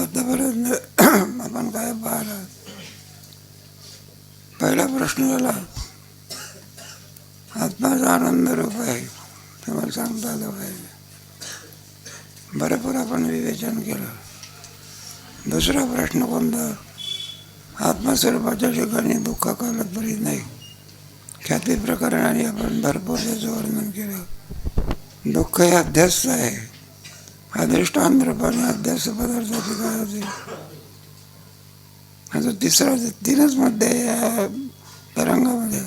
आतापर्यंत आपण काय पाहिलं. पहिला प्रश्न झाला आत्माचा आनंद रूप आहे ते मला सांगता आलं पाहिजे. भरपूर आपण विवेचन केलं. दुसरा प्रश्न कोणता? आत्मस्वरूपाच्या ठिकाणी दुःख कळत तरी नाही. ख्याती प्रकरणाने आपण भरपूर त्याचं वर्णन केलं. दुःख हे अध्यास आहे. अधिष्ठान रूपाने अध्यास पदार्थाची काय होते. आता तिसरा तीनच मध्ये या तरंगामध्ये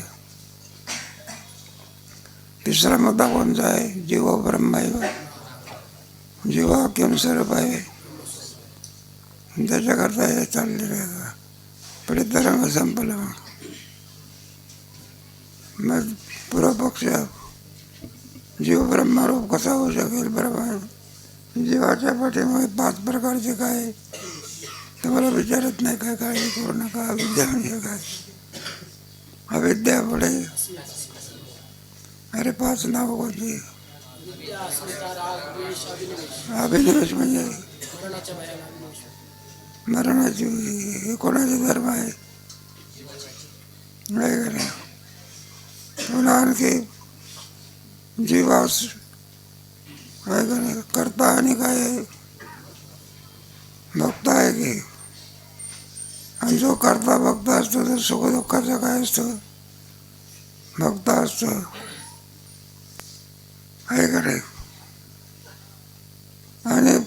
तिसरा मुद्दा कोणता आहे? जीव ब्रह्मैव जीवा किंवा स्वरूप आहे. त्याच्याकरता हे चाललेलं आहे. पुढे तरंग संपलं. मग पूर्वपक्ष जीव ब्रह्मरूप कसा होऊ शकेल? ब्रह्म जीवाच्या पाठीमागे 5 प्रकारचे काय तुम्हाला विचारत नाही. काय काळजी करू नका. अविद्या म्हणजे काय? अविद्या पुढे अरे 5 नाव कोणती? अभिनिवेश म्हणजे मरणाची. हे कोणाचे धर्म आहे? पुन्हा आणखी जीवास काय करे करता आणि काय आहे? भक्त आहे की. आणि जो करता भक्त असतो तर सुखदुःखाचा काय असतं? भक्त असतो आहे का नाही? आणि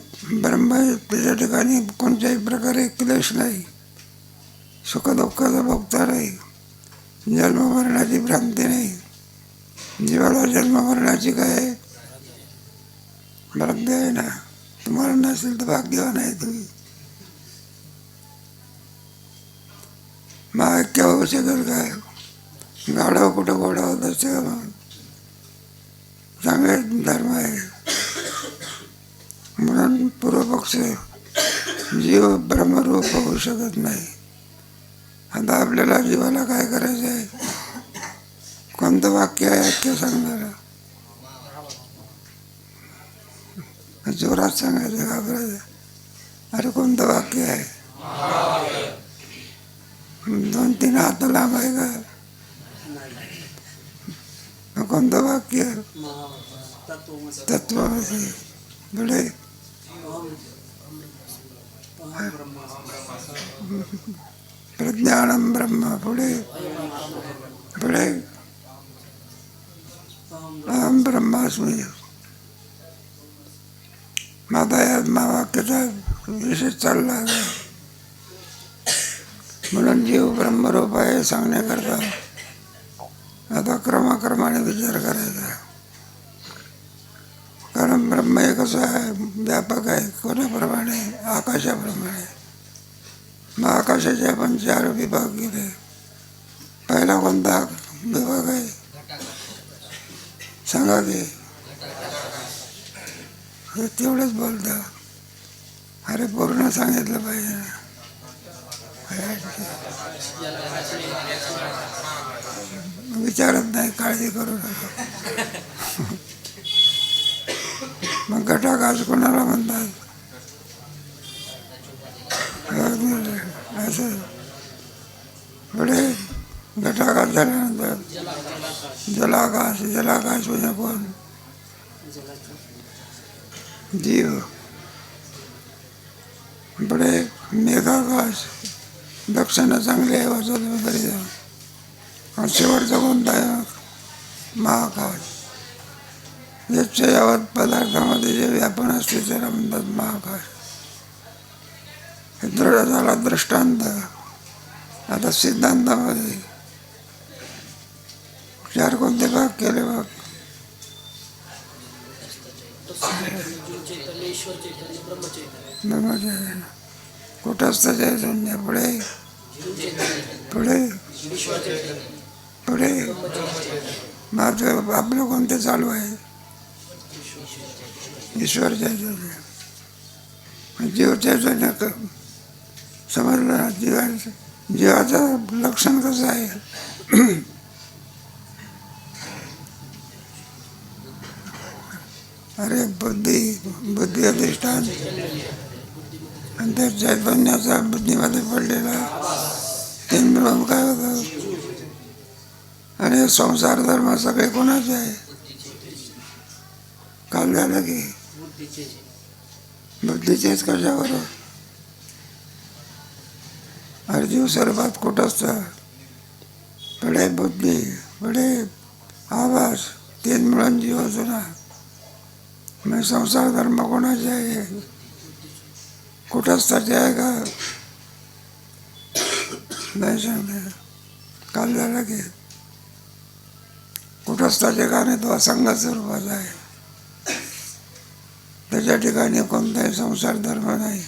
ब्रह्म त्याच्या ठिकाणी कोणत्याही प्रकारे क्लेश नाही. सुखदुःखाचा भक्त नाही. जन्ममरणाची भ्रांती नाही. जीवाला जन्ममरणाची काय आहे? भ्रांती आहे ना. तुम्हाला नसेल तर भाग्यवान आहे तुम्ही. मग ऐक्य होऊ शकेल काय? गाढव कुठं घोडा होत असते. चांगले धर्म आहे म्हणून पूर्वपक्ष जीव ब्रह्मरूप होऊ शकत नाही. आता आपल्याला जीवाला काय करायचं आहे? कोणतं वाक्य आहे? ऐक्य सांगणार. जोरात सांगायचं, घाबरायचं. अरे कोणतं वाक्य आहे? 2-3 हात लांब आहे का? कोणतं वाक्य? तत्वमसी. पुढे प्रज्ञानम ब्रह्म. पुढे पुढे अहम ब्रह्मास्मी. माझा या वाक्याचा विषय चालला आहे. म्हणून जीव ब्रह्मरूप आहे सांगण्याकरता आता क्रमाक्रमाने विचार करायचा. कारण ब्रह्म हे कसं आहे? व्यापक आहे. कोणाप्रमाणे? आकाशाप्रमाणे. मग आकाशाचे आपण 4 विभाग केले. पहिला कोणता विभाग आहे? सांगा की. तेवढंच बोलता. अरे पूर्ण सांगितलं पाहिजे. विचारत नाही. काळजी करू नका. मग घटाकाश कोणाला म्हणतात? असं पुढे घटाकाश झाल्यानंतर जलाकाश. जलाकाश म्हणजे कोण? जीव. पुढे मेघाकाश. दक्षिणा चांगली आहे वाचा तुम्ही तरी जा. आणि शेवटचा कोणता आहे? महाकाश. याच्या यावत पदार्थामध्ये जे व्यापन असते त्याला म्हणतात महाकाश. हे दृढ झाला दृष्टांत. आता सिद्धांतामध्ये 4 कोणते भाग केले? बघ. ब्रह्मचैतन्य. कुठंच चैतन्य. पुढे पुढे पुढे आपलं कोणते चालू आहे? ईश्वर चैतन्य. जीव चैतन्य समजलं. जीवाचं लक्षण कसं आहे? अरे बुद्धी अधिष्ठान आणि त्या चैतन्याचा बुद्धीमध्ये पडलेला तीन मिळून काय होतं. आणि संसार धर्म सगळे कोणाचे आहे. काल झालं की बुद्धीचेच कशावर. अर्जीव सर्वात कुठंच पडे बुद्धी पडे आवाज तीन मिळून जीव होतो ना. मग संसार धर्म कोणाचे आहे. कुठंच त्याचे आहे का नाही सांगते. काल झालं की कुठंच त्याचे का नाही. तो असंग स्वरूपाचा आहे. त्याच्या ठिकाणी कोणताही संसार धर्म नाही.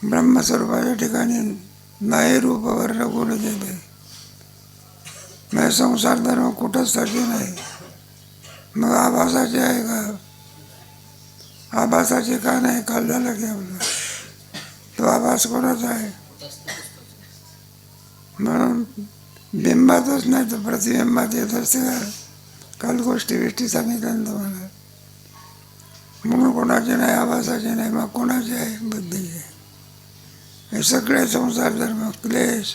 ब्रह्मस्वरूपाच्या ठिकाणी नाही रूप वर्ण गुण देते. मग संसार धर्म कुठंच त्याचे नाही. मग आभासाचे आहे का. आभासाचे का नाही. काल झालं की आपलं तो आभास कोणाचा आहे. म्हणून बिंबातच नाही तर प्रतिबिंबात येत असते का. काल गोष्टी सांगितल्या ना तुम्हाला. म्हणून कोणाचे नाही आभासाचे नाही. मग कोणाचे आहे बुद्धीचे. हे सगळे संसार धर्म क्लेश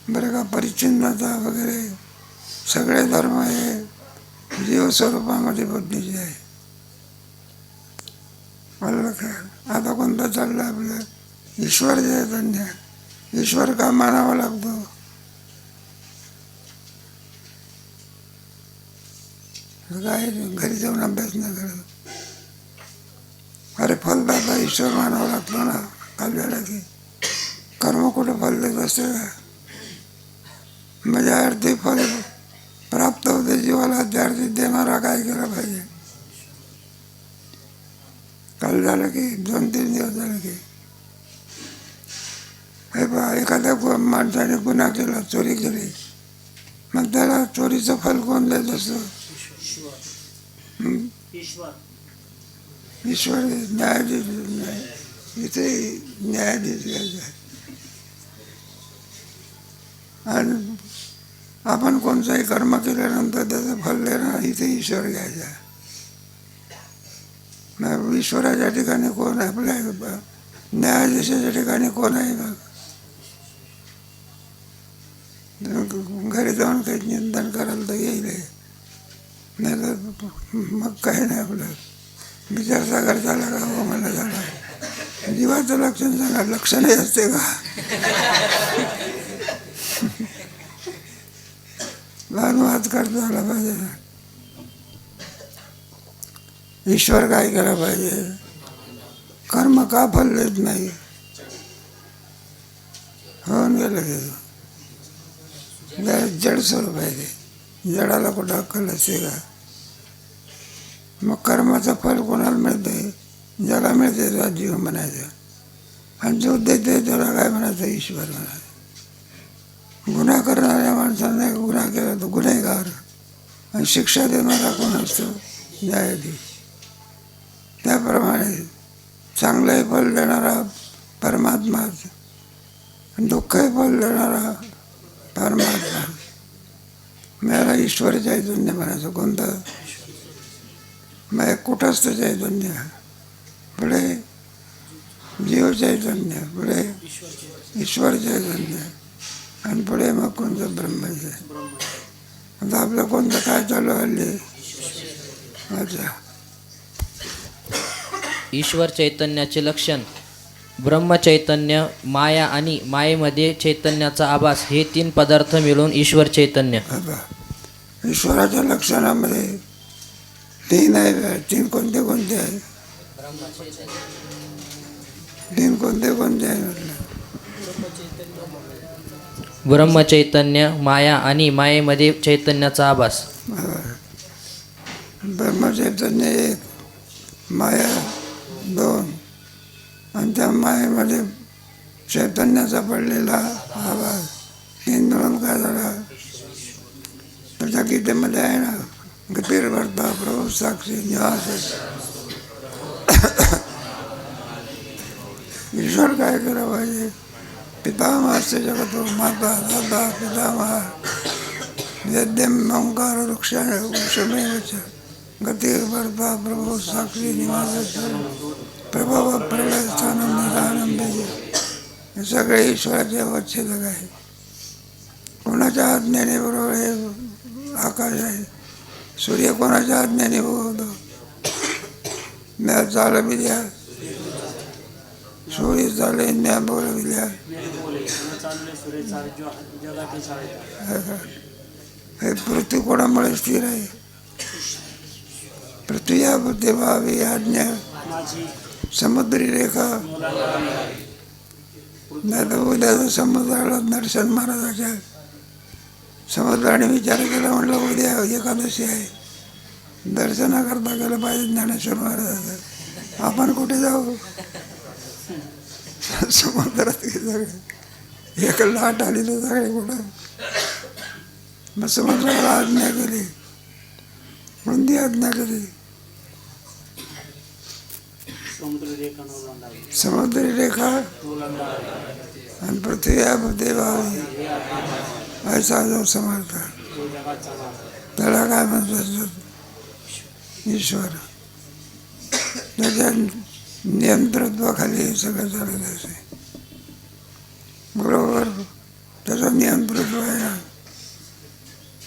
बरं का परिच्छिन्नता वगैरे सगळे धर्म हे जीव स्वरूपामध्ये बुद्धीचे आहे. मला आता कोणतं चाललं आपलं ईश्वर चैतन्य. ईश्वर का मानावा लागतो. काय घरी जाऊन अभ्यास नाही करत. अरे फलदाता ईश्वर मानावा लागतो ना. काल झालं की कर्म कुठं फल देत असते का. माझ्या अर्थी फल प्राप्त होते जीवाला. त्या अर्थी देणारा काय केला पाहिजे. काल झालं की 2-3 दिवस झालं की हे पहा एखाद्या माणसाने गुन्हा केला चोरी केली. मग त्याला चोरीचं फल कोण देत असतो. ईश्वर न्यायाधीश नाही. इथे न्यायाधीश घ्यायचा आहे. आणि आपण कोणताही कर्म केल्यानंतर त्याचं फल देणार इथे ईश्वर घ्यायचा. मग ईश्वराच्या ठिकाणी कोण आहे. आपल्या न्यायाधीशाच्या ठिकाणी कोण आहे. घरी जाऊन काही निंदन करायला तर येईल. नाही तर मग काही नाही. आपलं विचार सागर झाला का हो मला झाला. जीवाचं लक्षण सांगा. लक्षणही असते का. वाद करता आला पाहिजे. ईश्वर काय केलं पाहिजे. कर्म का फल देत नाही. होऊन गेलं की जड स्वरूप आहे ते. जडाला कुठं अक्कल असते का. मग कर्माचं फल कोणाला मिळते. ज्याला मिळते त्याला जीव म्हणायचं. आणि जो देते त्याला काय म्हणायचं ईश्वर म्हणायचं. गुन्हा करणाऱ्या माणसाने गुन्हा केला तर गुन्हेगार. आणि शिक्षा देणारा कोण असतो न्यायाधीश. त्याप्रमाणे चांगलंही फल देणारा परमात्माच. दुःखही फल देणारा परमात्मा. मला ईश्वर चैतन्य म्हणायचं. कोणतं मग कुठंच तर चैतन्य पुढे जीव चैतन्य पुढे ईश्वर चैतन्य आणि पुढे मग कोणतं ब्रह्मचैतन्य. आता आपलं कोणतं काय चालू हल्ली. अच्छा ईश्वर चैतन्याचे लक्षण ब्रह्मचैतन्य, माया आणि मायेमध्ये चैतन्याचा आभास हे 3 पदार्थ मिळून ईश्वर चैतन्य. ईश्वराच्या लक्षणामध्ये 3 आहे. 3 कोणते कोणते आहे. 3 कोणते कोणते आहे म्हटलं. ब्रह्मचैतन्य, माया आणि मायेमध्ये चैतन्याचा आभास. ब्रह्मचैतन्य 1, माया 2 आणि त्या मायेमध्ये चैतन्याचा पडलेला आवाज 3 मिळून काय झाला. त्याच्या गीतेमध्ये आहे ना गतीर वर्ता प्रभू साक्षी निवास. ईश्वर काय केलं पाहिजे. पितामहस्य जगतो माता दादा पितामह वेद्यम ओंकार वृक्षमेव गतीर वर्ता प्रभू साक्षी निवास. प्रभाव प्रलय आनंद आनंद हे सगळे ईश्वराचे अवच्छेदक आहे. कोणाच्या आज्ञेने बरोबर हे आकाश आहे. सूर्य कोणाच्या आज्ञेने उगवतो. म्या झालं बिल्या सूर्य चालले म्या बोलविल्या. हे पृथ्वी कोणामुळे स्थिर आहे. पृथ्वी या देवावी आज्ञा समुद्री रेखा. नाही तर उद्या समुद्राला दर्शन महाराजाच्या समुद्राने विचार केला, म्हटलं उद्या एकादशी आहे, दर्शनाकरता गेलं पाहिजे ज्ञानेश्वर महाराजाचं. आपण कुठे जाऊ. समुद्रात सगळे एक लाट आली तर सगळे कुठं. मग समुद्राला आज्ञा केली, कोणती आज्ञा केली. समुद्री रेखा आणि पृथ्वी देवावी ऐसा जो समर्थ. त्याला काय म्हणतात ईश्वर. त्याच्या नियंत्रत्वाखाली हे सगळं चालत असे. बरोबर त्याचं नियंतृत्व आहे ना.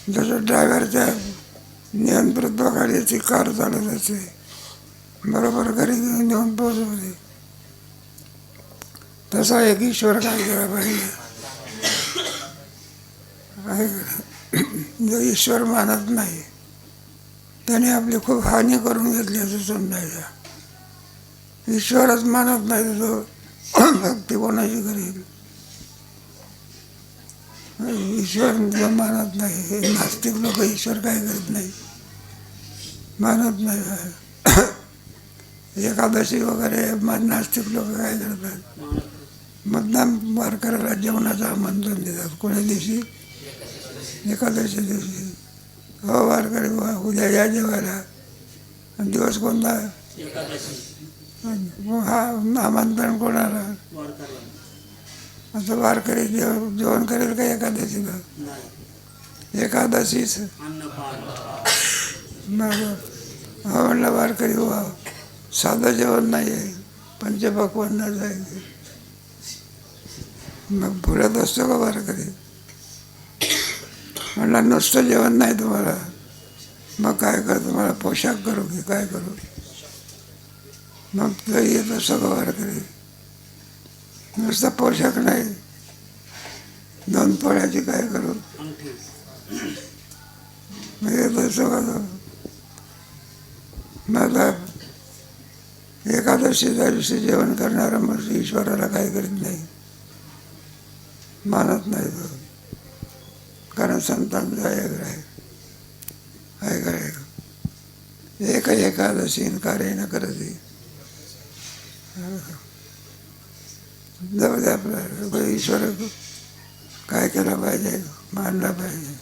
जसं ड्रायव्हरच्या नियंतृत्वाखाली ती कार चालत असते, बरोबर घरी नेऊन पोहोचवते. तसा एक ईश्वर काय केला पाहिजे. जो ईश्वर मानत नाही त्याने आपली खूप हानी करून घेतली असं समजायचं. ईश्वरच मानत नाही तो भक्ती कोणाची करेल. ईश्वर जो मानत नाही. हे नास्तिक लोक ईश्वर काय करत नाही, मानत नाही. एकादशी वगैरे नास्तिक लोक काय करतात, मुद्दाम वारकऱ्याला जेवणाचं आमंत्रण देतात. कोण्या दिवशी, एकादशी दिवशी. हो वारकरी उद्या या जेवायला. दिवस कोणता, हा आमंत्रण कोणाला. आता वारकरी जेवण करेल का एकादशीला. एकादशीच हा म्हणलं वारकरी व्हा. साधं जेवण नाही आहे, पंचपक्वान्नाच आहे. मग फुलत असतो का वारकरी. म्हणलं नुसतं जेवण नाही तुम्हाला, मग काय कर, तुम्हाला पोशाख करू की काय करू. मग तरी येत असतो का वारकरी. नुसता पोशाख नाही, 2 पोळ्याची काय करू. मग येत असतो का तो. मग एकादशीच्या दिवशी जेवण करणारा मग ईश्वराला काय करीत नाही, मानत नाही तो. कारण संतांचा आहे एक एकादशी कार्य न करते. जाऊ दे आपला ईश्वर काय केलं पाहिजे, मानला पाहिजे.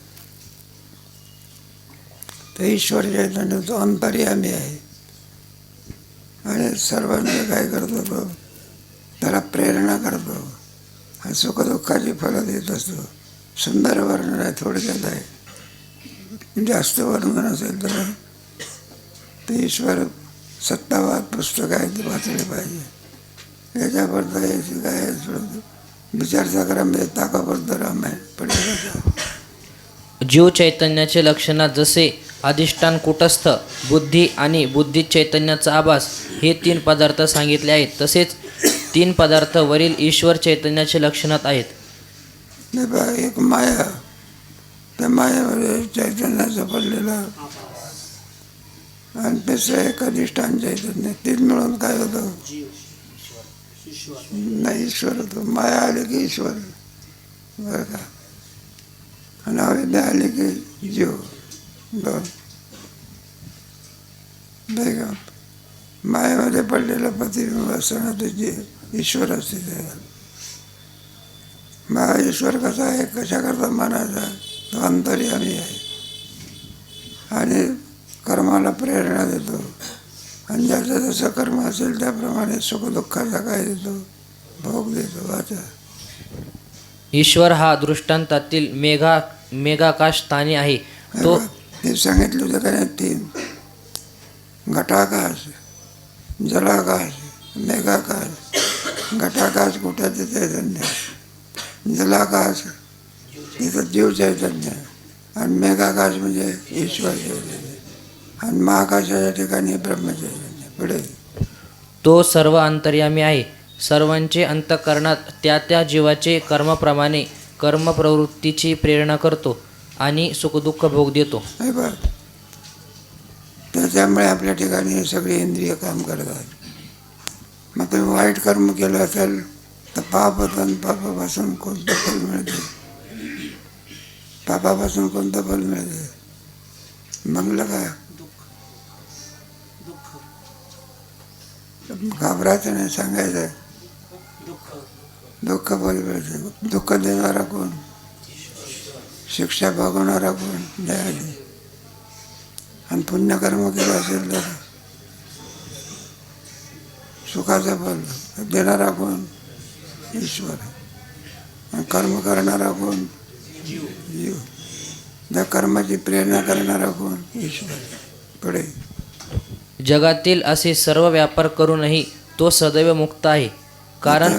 तर ईश्वर चैतन्य तो अंतर्यामी आहे आणि सर्वांना काय करतो तो, त्याला प्रेरणा करतो आणि सुखदुःखाची फलं देत असतो. सुंदर वर्णन आहे, थोडक्यात आहे. जास्त वर्णन असेल तर ते ईश्वर सत्तावाद पुस्तक आहे, ते वाचले पाहिजे. याच्याबद्दल याची काय विचारचा क्रम ताकाबद्दल रामायण पडलेला. जीव चैतन्याचे लक्षणात जसे अधिष्ठान कुटस्थ बुद्धी आणि बुद्धी चैतन्याचा आभास हे 3 पदार्थ सांगितले आहेत, तसेच 3 पदार्थ वरील ईश्वर चैतन्याचे लक्षणात आहेत. नाही बा, एक माया, त्या मायामध्ये चैतन्याचा पडलेला आणि तिसरं एक अधिष्ठान चैतन्य. 3 मिळून काय होतं, नाही ईश्वर होतो. माया आली की ईश्वर, बरं का. आणि अविद्या आली की जीव, 2. नाही का. मायामध्ये पडलेलं प्रतिबिंब असताना ते ईश्वर असते. त्याला मग ईश्वर कसा आहे, कशाकरता मानायचा, तो अंतर्यामी आहे आणि कर्माला प्रेरणा देतो. आणि ज्याचं जसं कर्म असेल त्याप्रमाणे सुखदुःखाचा काय देतो, भोग देतो. वाचा. ईश्वर हा दृष्टांतातील मेघाकाश स्थानी आहे. तो हे सांगितलं होतं का नाही, 3 घटाकाश, जलाकाश मेघाकाश, घटाकाश कुठाचं चैतन्य, जलाकाश तिथं जीव चैतन्य, आणि मेघाकाश म्हणजे ईश्वर चैतन्य, आणि महाकाशाच्या ठिकाणी ब्रह्मचैतन्य. पुढे तो सर्व अंतर्यामी आहे. सर्वांचे अंतःकरणात त्या त्या जीवाचे कर्माप्रमाणे कर्मप्रवृत्तीची प्रेरणा करतो आणि सुखदुःख भोग देतो. हे बघ, त्याच्यामुळे आपल्या ठिकाणी सगळे इंद्रिय काम करतात. मग तुम्ही वाईट कर्म केलं असेल तर पापापासून कोणतं फल मिळते? पापापासून कोणतं फल मिळते? मंगल का? घाबरायचं नाही, सांगायचं दुःख फल मिळते. दुःख देणारा कोण? शिक्षा भोगवणारा कोण? दयाळू. आणि पुण्यकर्म केलं असेल तर सुखाचं फल देणारा कोण? ईश्वर. आणि कर्म करणारा कोण? जीव. त्या कर्माची प्रेरणा करणारा कोण? ईश्वर. पुढे जगातील असे सर्व व्यापार करूनही तो सदैव मुक्त आहे. कारण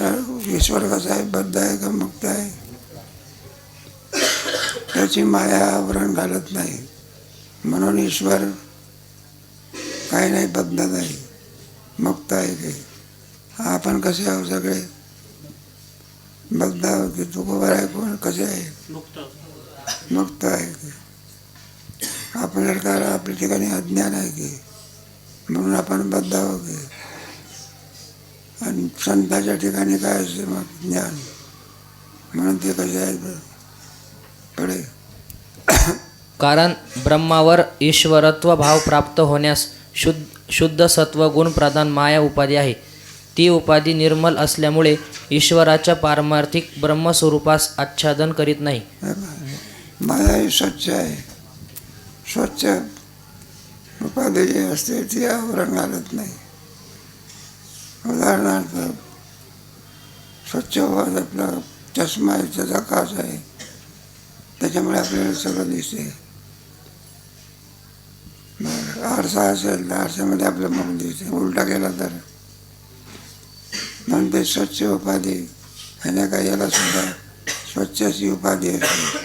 ईश्वर कसा आहे? बद्ध आहे का मुक्त आहे? त्याची माया आवरण घालत नाही, म्हणून ईश्वर काही नाही, बद्ध नाही, मुक्त आहे. की आपण कसे आहोत? सगळे बद्ध आहोत की तुकोबर आहे? कोण कसे आहे? मुक्त आहे. की आपल्याला आपल्या ठिकाणी अज्ञान आहे की म्हणून आपण बद्ध आहोत. की आणि संतांच्या ठिकाणी काय असते? मग ज्ञान, म्हणून ते कसे आहेत? पुढे कारण ब्रह्मावर ईश्वरत्व भाव प्राप्त होण्यास शुद्ध सत्व गुण प्रधान माया उपाधी आहे. ती उपाधी निर्मल असल्यामुळे ईश्वराच्या पारमार्थिक ब्रह्मस्वरूपास आच्छादन करीत नाही. माया ही स्वच्छ आहे. स्वच्छ उपाधी जी असते ती आवरण घालत नाही. उदाहरणार्थ स्वच्छ आपला चष्मा आहे, त्याचा काच आहे, त्याच्यामुळे आपल्याला सगळं दिसते. आरसा असेल तर आरशामध्ये आपलं मुख दिसते. उलटा केला तर म्हणून ते स्वच्छ उपाधी. ह्याने काय, याला सुद्धा स्वच्छ अशी उपाधी असते.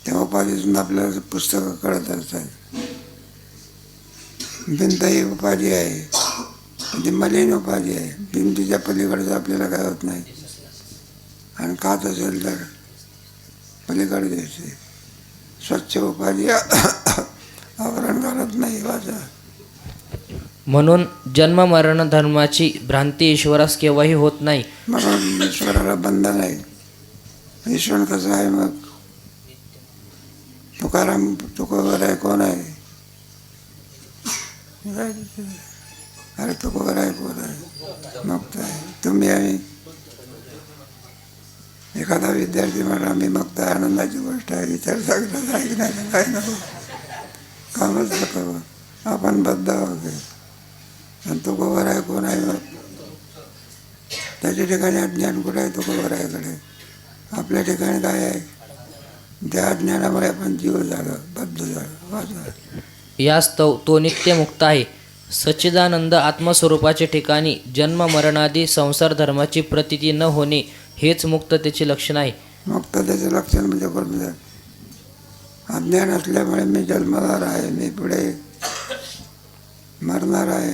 त्या उपाधीतून आपल्याला पुस्तकं कळत असतात. भिंत ही उपाधी आहे, ती मलिन उपाधी आहे. भिंतीच्या पलीकडचं आपल्याला काय होत नाही. आणि काच असेल तर पलीकडे दिसते. स्वच्छ उपाधी आवरण घालत नाही. वाचा. म्हणून जन्म मरण धर्माची भ्रांती ईश्वरास केव्हाही होत नाही. म्हणून ईश्वराला बंधन आहे. ईश्वर कसं आहे? मग तुकाराम तुकोबर आहे. कोण आहे? अरे तुकोबर आहे, कोण आहे? मुक्त आहे. तुम्ही आहे. एखादा विद्यार्थी म्हणा मी मग आनंदाची गोष्ट आहे, विचार सांगता ऐकण्याचं काय नको, कामच नको. आपण बद्ध आहोत. आणि तो गोबर आहे. कोण आहे? मग त्याच्या ठिकाणी अज्ञान कुठं आहे? तो गोबर आहे कडे. आपल्या ठिकाणी काय आहे? त्या अज्ञानामुळे आपण जीव झालो, बद्ध झालो. वाचा. यास्तव तो नित्यमुक्त आहे. सच्चिदानंद आत्मस्वरूपाचे ठिकाणी जन्म मरणादी संसार धर्माची प्रतीती न होणे हेच मुक्ततेचे लक्षण आहे. मुक्ततेचे लक्षण म्हणजे कोणतं? अज्ञान असल्यामुळे मी जन्मणार आहे, मी पुढे मरणार आहे.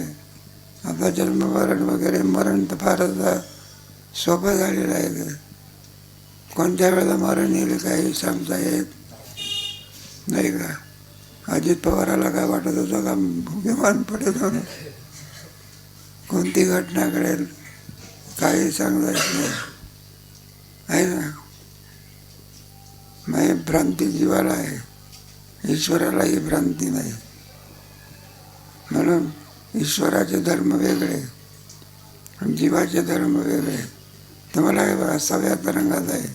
आता जन्म मरण वगैरे, मरण तर फारच सोपं झालेलं आहे. कोणत्या वेळेला मरण येईल काही सांगता येत नाही का? अजित पवाराला काय वाटत होतं का विमान पडेल म्हणून? कोणती घटना घडेल काही सांगता येत नाही, आहे ना. मग भ्रांती जीवाला आहे, ईश्वराला ही भ्रांती नाही. म्हणून ईश्वराचे धर्म वेगळे आणि जीवाचे धर्म वेगळे. तुम्हाला हे बघा, 6व्या तरंगात आहे,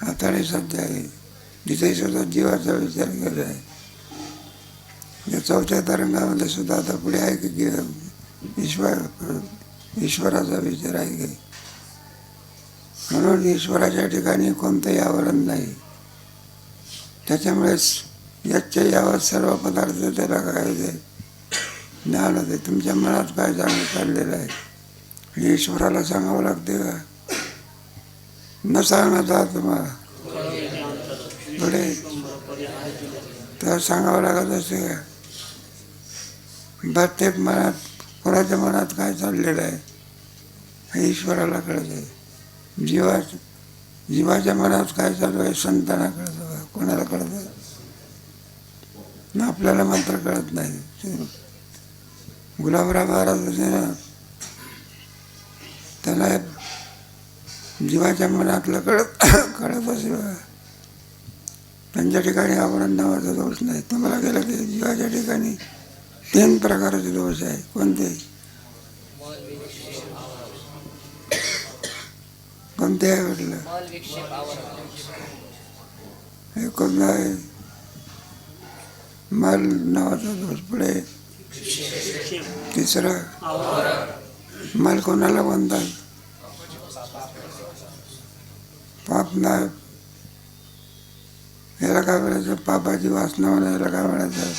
हाताने सध्या आहे, तिथे सुद्धा जीवाचा विचार केला आहे. 4थ्या तरंगामध्ये सुद्धा आता पुढे आहे की ईश्वराचा विचार आहे की. म्हणून ईश्वराच्या ठिकाणी कोणतंही आवरण नाही. त्याच्यामुळेच याच्या यावर सर्व पदार्थ त्याला काय होते? ज्ञान होते. तुमच्या मनात काय चाललेलं आहे ईश्वराला सांगावं लागते का? न सांगण्याचा तुम्हाला पुढे तर सांगावं लागत असते का? प्रत्येक मनात, कोणाच्या मनात काय चाललेलं आहे हे ईश्वराला कळत आहे. जीवाच्या मनात काय चालू आहे संतांना कळतं का? कोणाला कळतं? आपल्याला मात्र कळत नाही. गुलाबराव महाराज होते ना, त्याला जीवाच्या मनातलं कळत असेल. त्यांच्या ठिकाणी आवरण नावाचा दोष नाही. तुम्हाला गेलं की जीवाच्या ठिकाणी 3 प्रकारचे दोष आहे. कोणते कोणते आहे म्हटलं? हे कोणता आहे? मल नावाचा दोष. पुढे तिसरा मल कोणाला म्हणतात? पाप नाही. याला काय म्हणायचं? पापाची वासना म्हणा, याला काय म्हणायचं?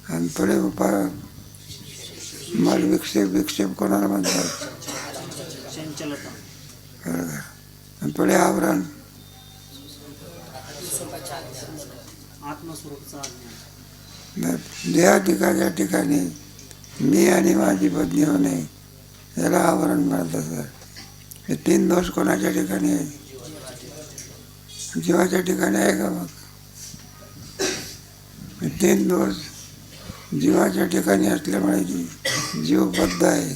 आणि पुढे मल विक्षेप कोणाला म्हणतात? आणि पुढे आवरण देहाधिकाच्या ठिकाणी मी आणि माझी पत्नी होणे, याला आवरण म्हणत असतात. हे 3 दोष कोणाच्या ठिकाणी आहे? जीवाच्या ठिकाणी आहे का? मग हे 3 दोष जीवाच्या ठिकाणी असल्यामुळे जीवबद्ध आहे.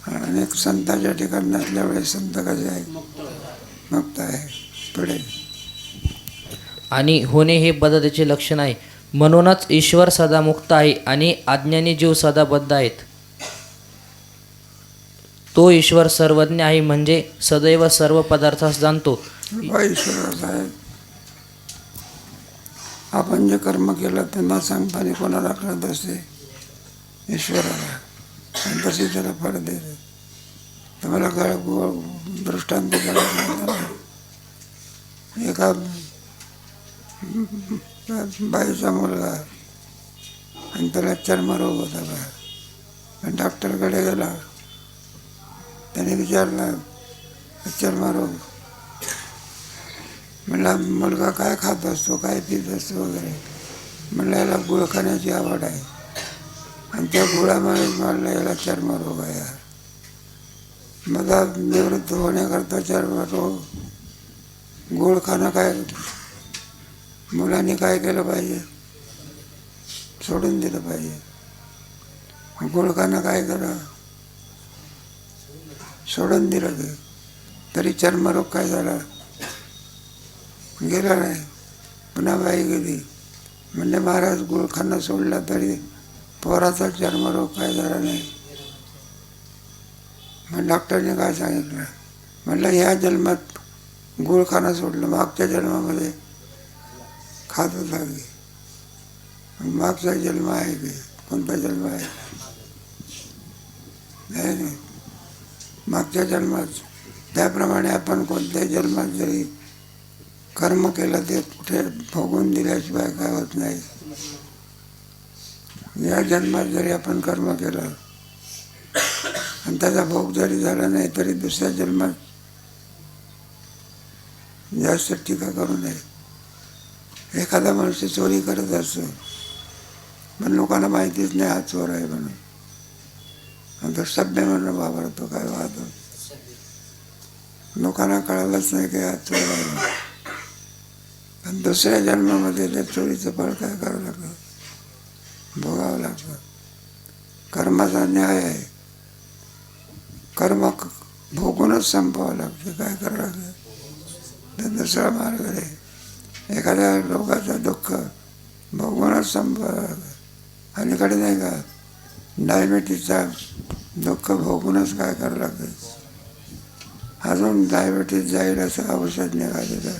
आणि संतांच्या ठिकाणी नसल्यामुळे संत कसे आहे? मुक्त आहे. पुढे आणि होणे हे बद्धतेचे लक्षण आहे. म्हणूनच ईश्वर सदा मुक्त आहे आणि अज्ञानी जीव सदा बद्ध आहेत. तो ईश्वर सर्वज्ञ आहे, म्हणजे सदैव सर्व पदार्थास जाणतो. ईश्वर आहे. आपण जे कर्म केलं ते न सांगताना कोणाला कळत असते? ईश्वराला. आणि तशी त्याला फळ देते. तुम्हाला दृष्टांत एका बाईचा मुलगा आणि त्याला चर्मरोग होता का? आणि डॉक्टरकडे गेला. त्याने विचारला चर्मरोग, म्हणला मुलगा काय खात असतो, काय पित असतो वगैरे. म्हणलं याला गुळ खाण्याची आवड आहे आणि त्या गुळामुळे म्हणलं याला चर्मरोग आहे. मला निवृत्त होण्याकरता चर्मरोग गुळ खाणं काय? मुलांनी काय केलं पाहिजे? सोडून दिलं पाहिजे. गुळ खाणं काय करा? सोडून दिलं ते. तरी चर्मरोग काय झाला? गेला नाही. पुन्हा बाई गेली, म्हणजे महाराज गुळ खाणं सोडला तरी पोराचा चर्मरोग काय झाला नाही. मग डॉक्टरने काय सांगितलं? म्हटलं ह्या जन्मात गुळ खाणं सोडलं, मागच्या जन्मामध्ये खात होता की. मागचा जन्म आहे की? कोणता जन्म आहे? नाही. मागच्या जन्मात त्याप्रमाणे आपण कोणत्याही जन्मात जरी कर्म केलं ते कुठे भोगून दिल्याशिवाय काय होत नाही. या जन्मात जरी आपण कर्म केलं आणि त्याचा भोग जरी झाला नाही तरी दुसऱ्या जन्मात जास्त टीका करू नये. एखादा मनुष्य चोरी करत असतो पण लोकांना माहितीच नाही हा चोर आहे म्हणून, आणि तो सभ्य म्हणून वावरतो. काय वाहतो? लोकांना कळालंच नाही की हा चोर आहे. आणि दुसऱ्या जन्मामध्ये त्या चोरीचं फळ काय करावं लागतं? भोगावं लागतं. कर्माचा न्याय आहे. कर्म भोगूनच संपवावं लागतं. काय करावं लागतं? तर दुसरा मार्ग आहे. एखाद्या रोगाचं दुःख भोगूनच संपवावं लागतं. अलीकडे नाही का डायबिटीसचा दुःख भोगूनच काय करावं लागतं? अजून डायबिटीस जाईल असं औषध निघालेलं,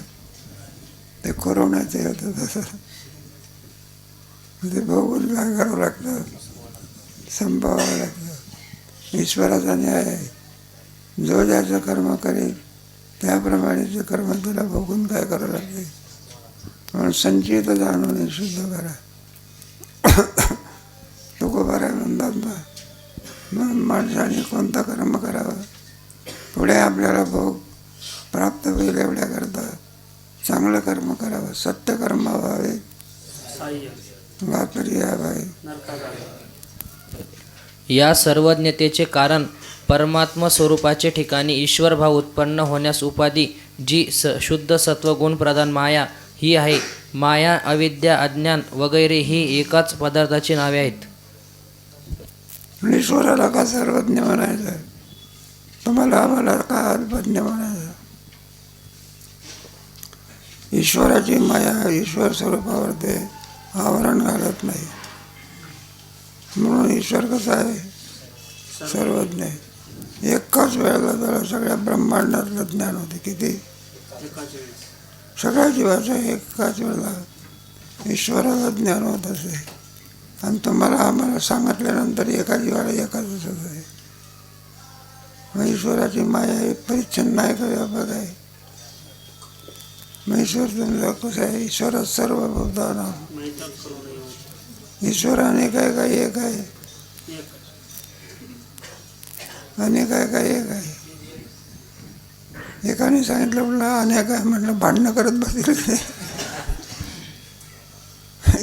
ते कोरोनाचे होतं तसं. ते भोगून काय करावं लागतं? संपवावं लागतं. ईश्वराचा न्याय आहे. जो ज्याचं कर्म करेल त्याप्रमाणे ते कर्म तुला भोगून काय करावं लागते? म्हणून संचित जाणून शुद्ध करा. तुकोबाराय म्हणतात ना, मग माणसाने कोणता कर्म करावा, पुढे आपल्याला भोग प्राप्त होईल एवढ्याकरता चांगलं कर्म करावं, सत्य कर्म व्हावे, वापरी यावे. या सर्वज्ञतेचे कारण परमात्म स्वरूपाचे ठिकाणी ईश्वरभाव उत्पन्न होण्यास उपाधी जी शुद्ध सत्वगुण प्रधान माया ही आहे. माया, अविद्या, अज्ञान वगैरे ही एकाच पदार्थाची नावे आहेत. ईश्वराला का सर्वज्ञ म्हणायचं, तुम्हाला आम्हाला का अल्पज्ञ म्हणायचं. ईश्वराची माया ईश्वर स्वरूपावर ते आवरण घालत नाही, म्हणून ईश्वर कसा आहे, सर्वज्ञ आहे. एकाच वेळेला त्याला सगळ्या ब्रह्मांडातलं ज्ञान होते. किती, सगळ्या जीवाचं एकाच वेळेला ईश्वराला ज्ञान होत असे. आणि तुम्हाला आम्हाला सांगितल्यानंतर एका जीवाला एकाच होत आहे. मग ईश्वराची माया ही परिच्छिन्न आहे का व्यापक आहे. मग ईश्वर तुमचं कसं आहे, ईश्वर सर्वभूतानां, ईश्वर अनेक आहे का एक आहे, अनेक आहे का एक आहे. एकाने सांगितलं म्हटलं अनेक आहे, म्हटलं भांडणं करत बसले.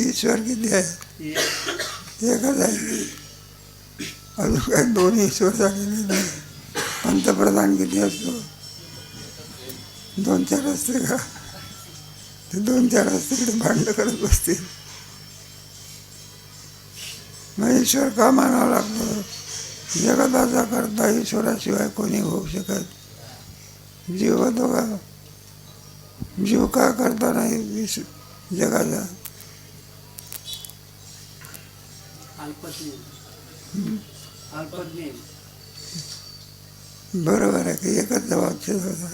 ईश्वर किती आहे, एकच आहे. अजून काय दोन ईश्वर झालेले नाही. पंतप्रधान किती असतो, 2-4 असते का, ते 2-4 असते, इकडे भांडणं करत बसतील. मग ईश्वर का मानावं लागतं. जगताचा करता ईश्वराशिवाय कोणी होऊ शकत. जीव होतो का, जीव का करता नाही जगाचा. बरोबर आहे की एकच जबाबचे होता,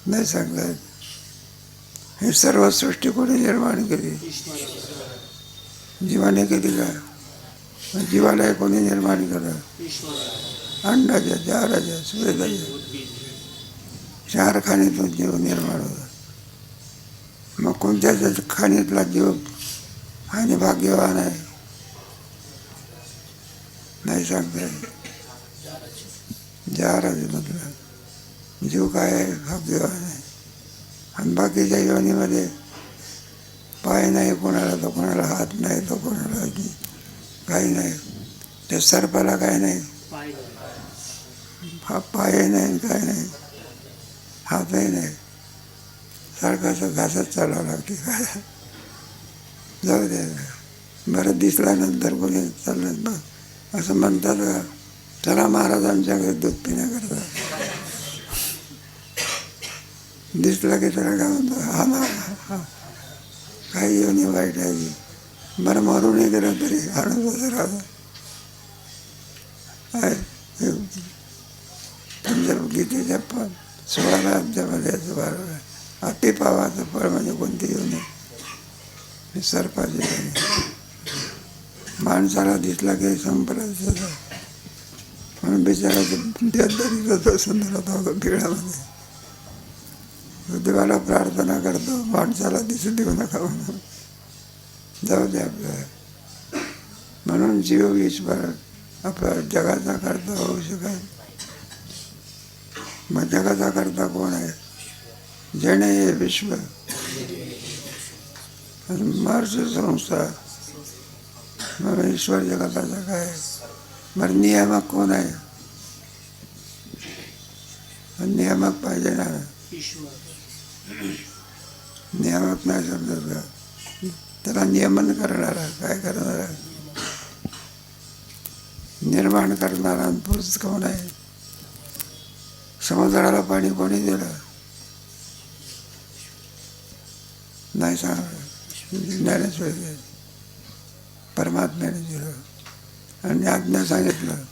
नाही सांगतात. हे सर्व सृष्टी कोणी निर्माण केली, जीवाने केली का. जीवाला कोणी निर्माण केलं, अंडाच्या, चाराच्या, सूर्याच्या 4 खाणीतून जीव निर्माण होता. मग कोणत्या खाणीतला जीव आणि भाग्यवान आहे, नाही सांगता येत. 4 जीव काय आहे, भाग्यवान आहे. आणि बाकीच्या योनीमध्ये पाय नाही कोणाला, तर कोणाला हात नाही, तर कोणाला काही नाही. त्या सर्पाला काय नाही, पाय नाही, काय नाही, हातही नाही. सारखं घासत चालावं लागते. काय जाऊ दे, बरं दिसल्यानंतर कोणी चाललं बघ असं म्हणतात का, चला महाराजांच्याकडे दूध पिण्याकरता. दिसलं की त्याला काय म्हणतो, हा ना, हा काही योनी वाईट आहे. बरं मरूनही गेलं तरी आनंदाचं राहतं. तुमच्या गीतेच्या 16व्या अध्यायामध्ये बरोबर आहे. अति पावाचं फळ म्हणजे कोणती योनी, सर्पाची योनी. माणसाला दिसला की संपलाच, म्हणून बिचाराचं देवदारीचा तो सुंदर होता बिळामध्ये. देवाला प्रार्थना करतो, माणसाला दिसू देऊ नका म्हणून. जाऊ दे आपल्याला. म्हणून जीव ईश्वर आपला जगाचा करता होऊ शकत. मग जगाचा करता कोण आहे, जणे हे विश्व महर्ष संस्था. मग ईश्वर जगताचा काय. मग नियामक कोण आहे, नियामक पाहिजे ना. नियामक नाही समजत का, त्याला नियमन करणारा, काय करणारा, निर्माण करणारा पुरुष कोण आहे. समुद्राला पाणी कोणी दिलं, नाही सांगलं, ज्ञानेश्वर परमात्म्याने दिलं. आणि आज्ञा सांगितलं,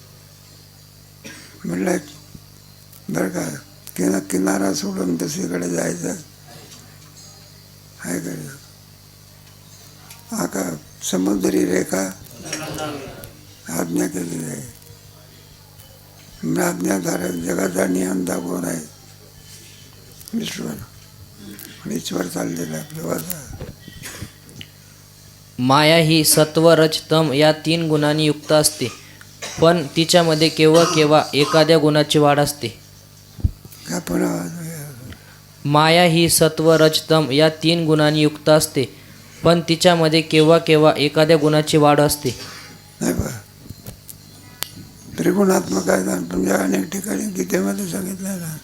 म्हटलं बरं का, किनारा सोडून दुसरीकडे जायचं आहे का. आका समुद्री रेखा आज्ञा केलेली आहे. आज्ञाधारक जगाचा नियंता कोण आहे, ईश्वर. ईश्वर चाललेला आपल्या वाजा. माया ही सत्व रज तम या 3 गुणांनी युक्त असते, पण तिच्यामध्ये केव्हा केव्हा एखाद्या गुणाची वाढ असते. का पुन्हा माया ही सत्व रज तम या 3 गुणांनी युक्त असते, पण तिच्यामध्ये केव्हा केव्हा एखाद्या गुणाची वाढ असते. नाही बा, त्रिगुणात्मक आहे ना, तुमच्या अनेक ठिकाणी गीतेमध्ये सांगितलं ना,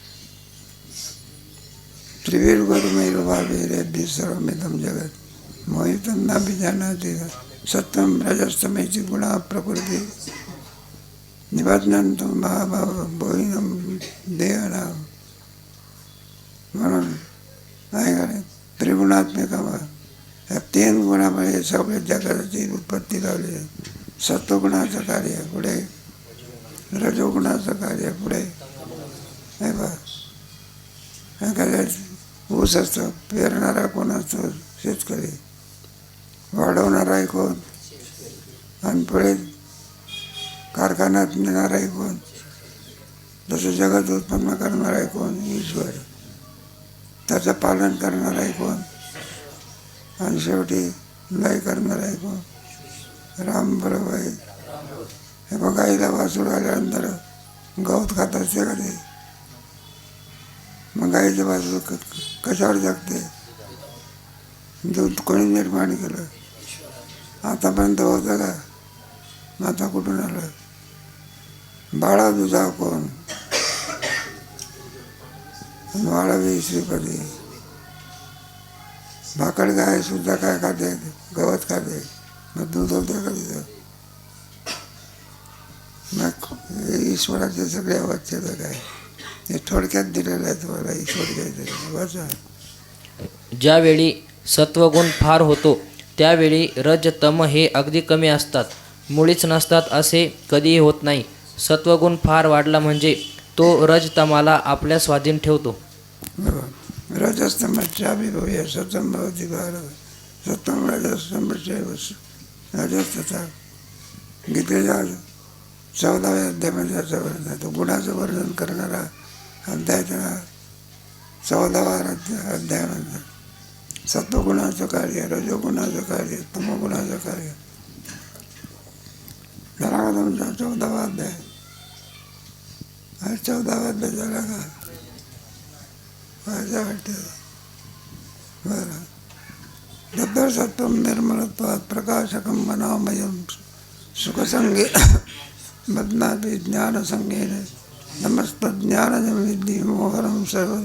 त्रिवीर गुरुमेरुभावे सर्वमिदं जगत मोहितं नाभिजानाति सत्यम रजस्तमेची गुणा प्रकृती निबध्नन्तु महाभाव बोहिनं देहनाम. म्हणून नाही का, त्रिगुणात्मिक या 3 गुणामुळे सगळे जगाची उत्पत्ती लावली. सत्वगुणाचं कार्य पुढे, रजोगुणाचं कार्य पुढे. नाही बा, एखाद्या ऊस असतं, पेरणारा कोण असतो? शेतकरी. वाढवणाराही कोण? आणि पुढे कारखान्यात नेणाराही कोण? जसं जगत उत्पन्न करणाराही कोण? ईश्वर. त्याचं पालन करणाराही कोण? आणि शेवटी लय करणाराही कोण? राम बरोबर आहे. हे बघ, गाईला वासुर आल्यानंतर गवत खात असते का ते? मग गाईचं वासरू कशावर जगते? दूध कोणी निर्माण केलं? आतापर्यंत होतं का? आता कुठून आलं? बाळा दुधा कोण? वाळावी श्रीपदी. भाकड गाय सुद्धा काय खाते? गवत खाते. मग दूध होते का तिथं? मग ईश्वराचे सगळे अवच्छेद काय? हे थोडक्यात दिलेलं आहे तुम्हाला. ईश्वर घ्यायचं वाचा. ज्यावेळी सत्वगुण फार होतो त्यावेळी रज तम हे अगदी कमी असतात, मुळीच नसतात असे कधीही होत नाही. सत्वगुण फार वाढला म्हणजे तो रजतमाला आपल्या स्वाधीन ठेवतो. रजस्तमश्चाभिभूय सतम भवति भारत सतम रजस्तमश्चैव रजस्तथा. गीतेच्या 14व्या अध्यायामध्ये याचं वर्णन आहे. तो गुणाचं वर्णन करणारा अध्याय त्याला 14वा अध्यायामध्ये. सत्वगुणाचं कार्य, रजोगुणाचं कार्य, तमोगुणाचं कार्य. झाला का तुमचा 14वा अध्याय? 14वा अध्याय झाला का? माझ्या वाटतं. बरं. तत्र सत्वं निर्मलत्वात् प्रकाशकं मनोमयं सुखसंगे बध्नाति ज्ञानसंगेन नमस्तज्ञानजं विद्धि मोहनं सर्व.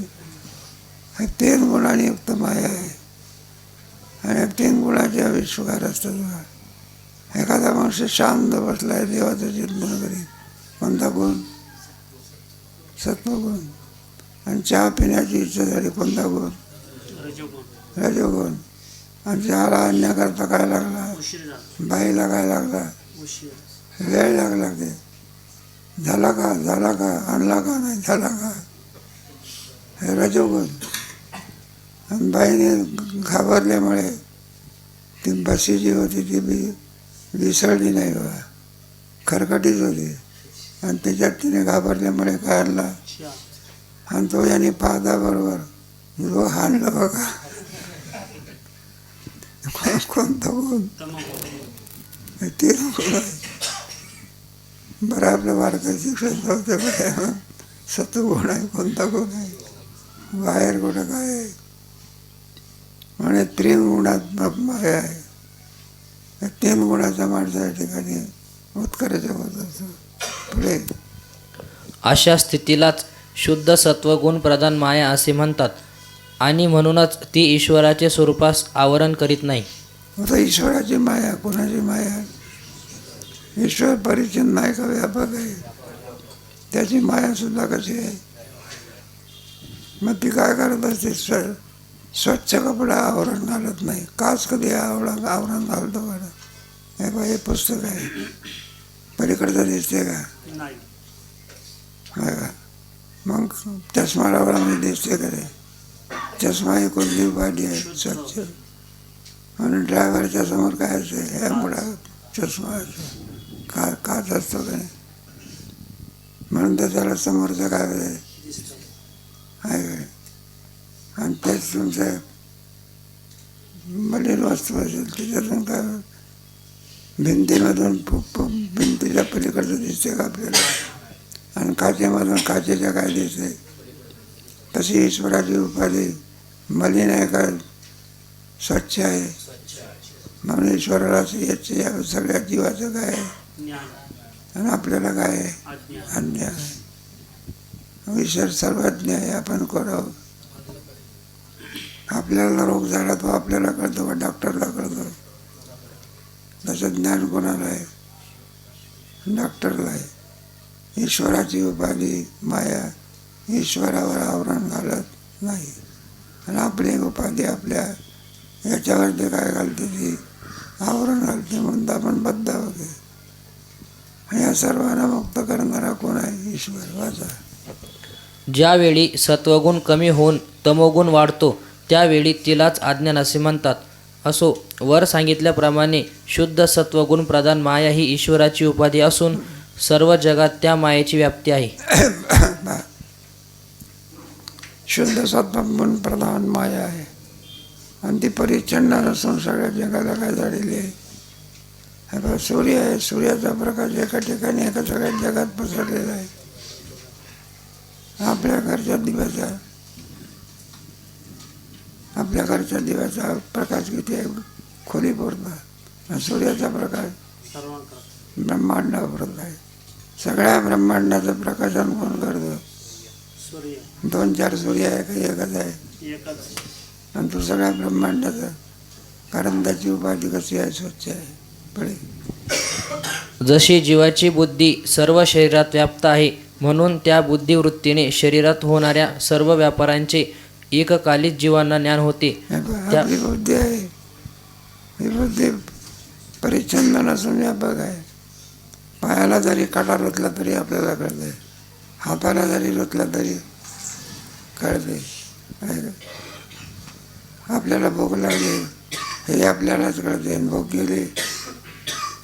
हे 3 गुणांनी युक्त माया आहे. आणि 3 गुणाचे आविष्कार असतात बघा. एखादा मनुष्य शांत बसलाय, देवाचं चिंतन करीत. कोणता गुण? सत्वगुण. आणि चहा पिण्याची इच्छा झाली, कोणता गुण? रजोगुण. आणि चहाला आणण्याकरता काय लागला? बाईला काय लागला? वेळ लागला. ते झाला का? झाला का? आणला का? नाही झाला का? हे रजोगुण. आणि बाईने घाबरल्यामुळे ती बसी जी होती ती विसरली नाही बघा, खरकटीच होती. आणि त्याच्यात तिने घाबरल्यामुळे काय आणला? आणि तो याने पाहताबरोबर जो हाणलं बघा. कोणता गुण? ते गुण आहे. बरं, आपलं बारकं शिक्षण होतं. सत्वगुण आहे. कोणता गुण आहे? बाहेर कुठं काय आहे? म्हणजे 3 गुणात्मक माया आहे. 3 गुणाचा माणसाच्या ठिकाणी उत्कर्ष होत असतो. पुढे अशा स्थितीलाच शुद्ध सत्वगुण प्रधान माया असे म्हणतात. आणि म्हणूनच ती ईश्वराचे स्वरूपास आवरण करीत नाही. आता ईश्वराची माया कोणाची माया? ईश्वर परिचिन नाही का? व्यापक आहे. त्याची माया सुद्धा कशी आहे? मग ती काय करत असते? स्वच्छ कपडा आवरण घालत नाही. काच कधी आवरण घालतो बरं? हे बा, हे पुस्तक आहे, पलीकडचं दिसते का? का? मग चष्मा लावला मी दिसते का रे? चष्मा ही कोणती उपाधी आहे? स्वच्छ. म्हणून ड्रायव्हरच्या समोर काय असते? ह्या मुळा चष्मा असतो. काच असतो का नाही? म्हणून तर त्याला समोरचं काय आहे? आणि तेच तुमचं मलिन वस्तू असेल त्याच्यातून काय भिंतीमधून भिंतीच्या पलीकडचं दिसते का आपल्याला, आणि काचेमधून काचेच्या काय दिसते. तशी ईश्वराची उपाधी मलिन आहे का स्वच्छ आहे. म्हणून ईश्वराला याचे या सगळ्या जीवाचं काय आहे आणि आपल्याला काय आहे अज्ञान आहे. ईश्वर सर्वज्ञ आहे. आपण करावं. आपल्याला रोग झाला तो आपल्याला कळतो का डॉक्टरला कळतो. तसं ज्ञान कोणाला आहे, डॉक्टरला आहे. ईश्वराची उपाधी माया ईश्वरावर आवरण घालत नाही, आणि आपली उपाधी आपल्या याच्यावरती काय घालते ती आवरण घालते. म्हणून आपण बद्ध वगैरे. आणि या सर्वांना मुक्त करणारा कोण आहे? ईश्वर. वाचा. ज्यावेळी सत्वगुण कमी होऊन तमोगुण वाढतो त्यावेळी तिलाच अज्ञान असे म्हणतात. असो, वर सांगितल्याप्रमाणे शुद्ध सत्वगुण प्रधान माया ही ईश्वराची उपाधी असून सर्व जगात त्या मायेची व्याप्ती आहे. शुद्ध सत्वगुण प्रधान माया आहे, आणि ती परिच्छन्न नसून सगळ्या जगाला काय झालेली आहे. हे बघा, सूर्य आहे. सूर्याचा प्रकाश एका ठिकाणी एका सगळ्या जगात पसरलेला आहे. आपल्या घरच्या दिव्याचा प्रकाश किती आहे? खोली पुरता. सूर्याचा प्रकाश ब्रह्मांडापुरता आहे. सगळ्या ब्रह्मांडाचं प्रकाशन कोण करतो? 2-4 सूर्य आहे का एकच आहे? आणि तो सगळ्या ब्रह्मांडाचा. कारण त्याची उपाधी कशी आहे? स्वच्छ आहे. पुढे. जशी जीवाची बुद्धी सर्व शरीरात व्याप्त आहे, म्हणून त्या बुद्धिवृत्तीने शरीरात होणाऱ्या सर्व व्यापारांचे एककालीच जीवांना ज्ञान होते. आपली बुद्धी आहे. ही बुद्धी परिच्छन्न नसून व्यापक आहे. पायाला जरी काटा रुतला तरी आपल्याला कळते, हाताला जरी रुतला तरी कळते. आपल्याला भूक लागली हे आपल्यालाच कळते, भूक गेली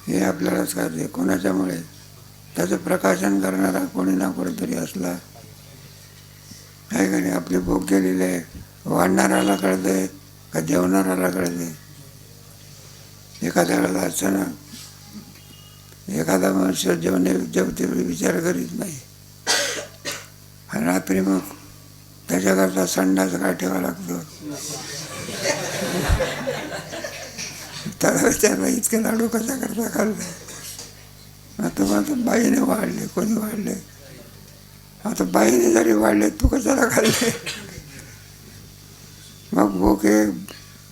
हे आपल्यालाच कळते. कोणाच्यामुळे? त्याचं प्रकाशन करणारा कोणी ना कोणीतरी असला आहे का नाही. आपली भूक गेलेली आहे वाढणाऱ्याला कळते का जेवणाऱ्याला कळते? एखाद्या वेळेला असं ना, एखादा मनुष्य जेवते विचार करीत नाही, आणि रात्री मग त्याच्याकरता संडास काय ठेवा लागतो. त्याला विचारला इतके लाडू कशा करता खाल्ले? आता बाईने वाढले, कोणी वाढले? आता बाईने जरी वाढले तू कशाला खाल्ले? मग भूक हे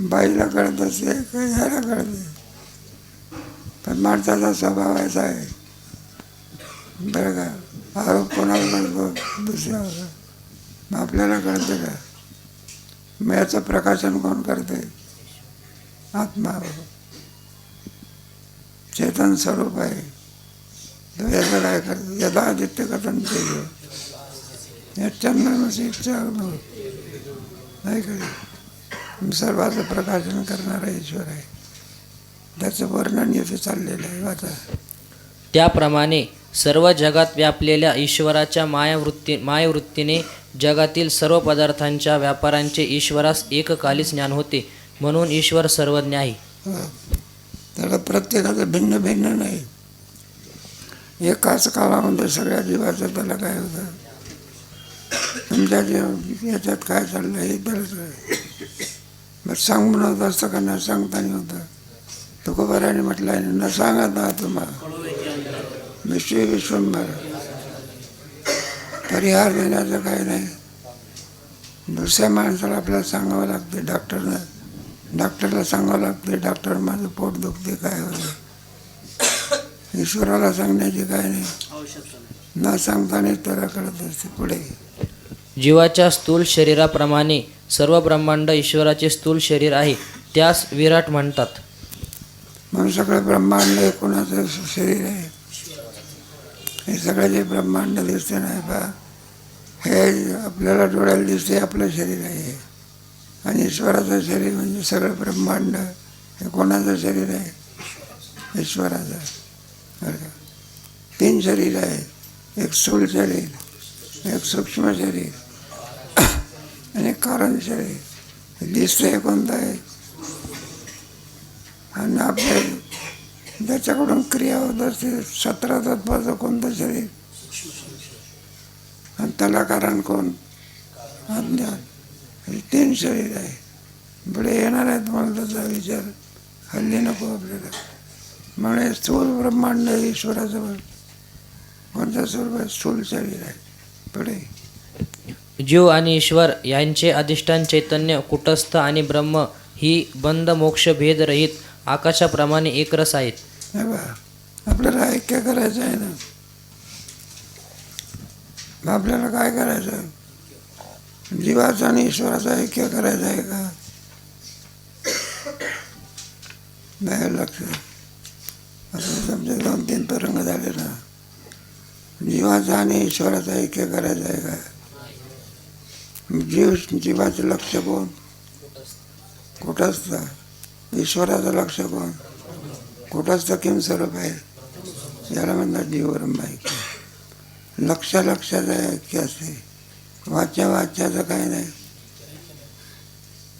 बाईला कळत असते का ह्याला कळते? पण माणसाचा स्वभाव असा आहे बरं का, आरोप कोणाला करतो? दुसऱ्यावर. मग आपल्याला कळतं का? मग याचं प्रकाशन कोण करते? आत्मा. चेतन स्वरूप आहे तो. याचं काय करतो? यदा आदित्य कथन केलं चंद्रमसी इच्छा नाही का? सर्वाचं प्रकाशन करणारा ईश्वर आहे. त्याचं वर्णन येथे चाललेलं आहे. वाचा. त्याप्रमाणे सर्व जगात व्यापलेल्या ईश्वराच्या मायावृत्तीने जगातील सर्व पदार्थांच्या व्यापारांचे ईश्वरास एककालीच ज्ञान होते, म्हणून ईश्वर सर्वज्ञ आहे. त्याला प्रत्येकाचं भिन्न भिन्न नाही. एकाच काळामध्ये सगळ्या जीवाचं त्याला काय होतं? तुमच्या याच्यात काय चाललं हे त्याला मग सांग म्हणत असतं का न सांगता नाही होतं. तुकोबाराने म्हटलं आहे न सांगत ना तुम्हाला विश्वंभर. परिहार देण्याचं काय नाही. दुसऱ्या माणसाला आपल्याला सांगावं लागते. डॉक्टरला सांगावं लागते डॉक्टर माझं पोट दुखते काय होतं. ईश्वराला सांगण्याची काय नाही. न सांगताना त्याला कळत असते. पुढे. जीवाच्या स्थूल शरीराप्रमाणे सर्व ब्रह्मांड ईश्वराचे स्थूल शरीर आहे, त्यास विराट म्हणतात. म्हणून सगळं ब्रह्मांड हे कोणाचं शरीर आहे? हे सगळं जे ब्रह्मांड दिसते नाही पहा, हे आपल्याला डोळ्याला दिसते आपलं शरीर आहे. आणि ईश्वराचं शरीर म्हणजे सगळं ब्रह्मांड हे कोणाचं शरीर आहे? ईश्वराचं. बरं का? 3 शरीर आहे. एक स्थूल शरीर, एक सूक्ष्म शरीर आणि कारण शरीर. दिसतंय कोणतं आहे? आणि आपले ज्याच्याकडून क्रिया होत असते 17 तत्वाचं कोणतं शरीर आणि त्याला कारण कोण? अज्ञान. हे 3 शरीर आहे. पुढे येणार आहेत मला त्याचा विचार हल्ली नको आपल्याला. म्हणजे स्थूल ब्रह्मांड ईश्वराजवळ कोणत्या स्वरूपात स्थूल शरीर आहे. पुढे जीव आणि ईश्वर यांचे अधिष्ठान चैतन्य कुटस्थ आणि ब्रह्म ही बंध मोक्ष भेदरहित आकाशाप्रमाणे एकरस आहेत. हे बा आपल्याला ऐक्य करायचं आहे ना. आपल्याला काय करायचं आहे? जीवाचं आणि ईश्वराचं ऐक्य करायचं आहे का? नाही लक्ष. असं समजा 2-3 तरंग झाले ना. जीवाचं आणि ईश्वराचं ऐक्य करायचं आहे का? जीवाचं लक्ष कोण? कुटस्थ. ईश्वराचं लक्ष कोण? कुटस्थ किम स्वरूप आहे. याला म्हणतात जीव ब्रह्म ऐक्य. लक्षाचं ऐक्य असते. वाच्याचं काही नाही.